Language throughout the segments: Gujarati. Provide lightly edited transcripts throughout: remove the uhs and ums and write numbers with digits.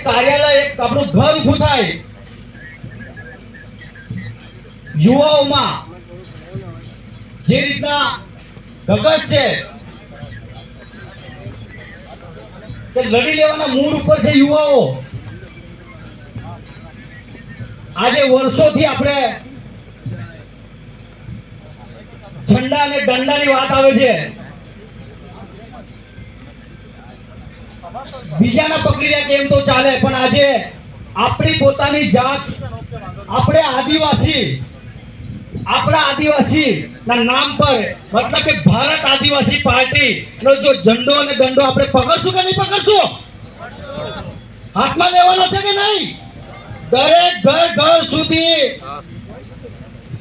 કાર્યાલય, એક આપણું ઘર ઊભું થાય યુવાઓમાં જે રીતના ધગશ છે કે લડી લેવાના મૂળ ઉપર છે યુવાઓ. આજે વર્ષોથી આપણે ઝંડા અને દંડાની વાત આવે છે, બીજાના પકડી રહ્યા કેમ તો ચાલે, પણ આજે આપણી પોતાની જાત, આપણે આદિવાસી, આપણા આદિવાસી ના નામ પર, મતલબ કે ભારત આદિવાસી પાર્ટી નો જો ઝંડો અને દંડો આપણે પકડશું કે નહીં પકડશું? હાથમાં લેવાનો છે કે નહીં? દરેક ઘર સુધી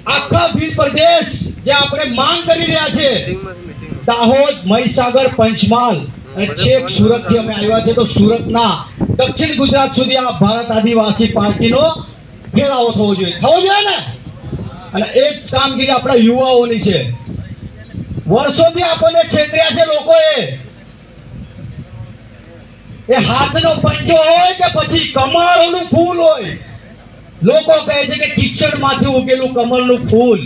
આખા ભીલ પ્રદેશ જે આપણે માંગ કરી રહ્યા છે, દાહોદ, મહીસાગર, પંચમહાલ અને છેક સુરત થી અમે આવ્યા છે, તો સુરતના દક્ષિણ ગુજરાત સુધી આ ભારત આદિવાસી પાર્ટીનો ફેલાવો થવો જોઈએ ને. અને એ જ કામગીરી આપણા યુવાઓની છે. વર્ષોથી આપણને છેતર્યા છે લોકોએ. એ હાથનો પંજો હોય કે પછી કમળનું ફૂલ હોય, લોકો કહે છે કે કિચડમાંથી ઉગેલું કમળનું ફૂલ,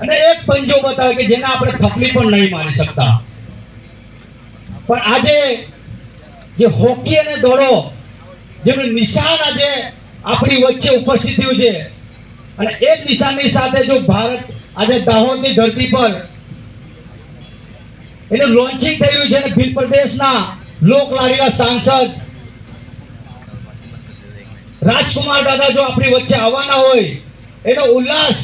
અને એક પંજો બતાવે કે જેને આપણે થપલી પણ નહીં મારી શકતા. પણ આજે જે હોકી અને દોડો જેનું નિશાન આજે આપણી વચ્ચે ઉપસ્થિત થયું છે, અને એ જ નિશાનની સાથે જો ભારત આજે દાહોદની ધરતી પર એનું લોન્ચિંગ થયું છે, અને ભીલ પ્રદેશના લોકલાડીલા સાંસદ રાજકુમાર દાદા જો આપણી વચ્ચે આવવાના હોય, એનો ઉલ્લાસ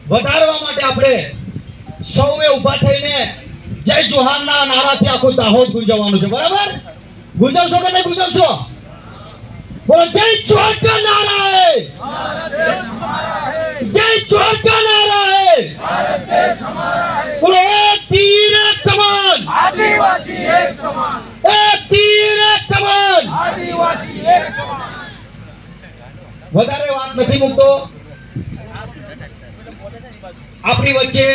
વધારવા માટે આપણે સૌએ ઊભા થઈને જય જોહારના નારાથી આખું દાહોદ ગુંજવવાનું છે. બરાબર? ગુંજવશો કે નહીં ગુંજવશો? બોલો જય જોહર કા નારા હે, જય જોહર કા નારા હે, બોલો એક તીર એક કમાન, आदिवासी एक समान, એક તીર એક કમાન. आदिवासी एक समान. વધારે વાત નથી મૂકતો. આપણી વચ્ચે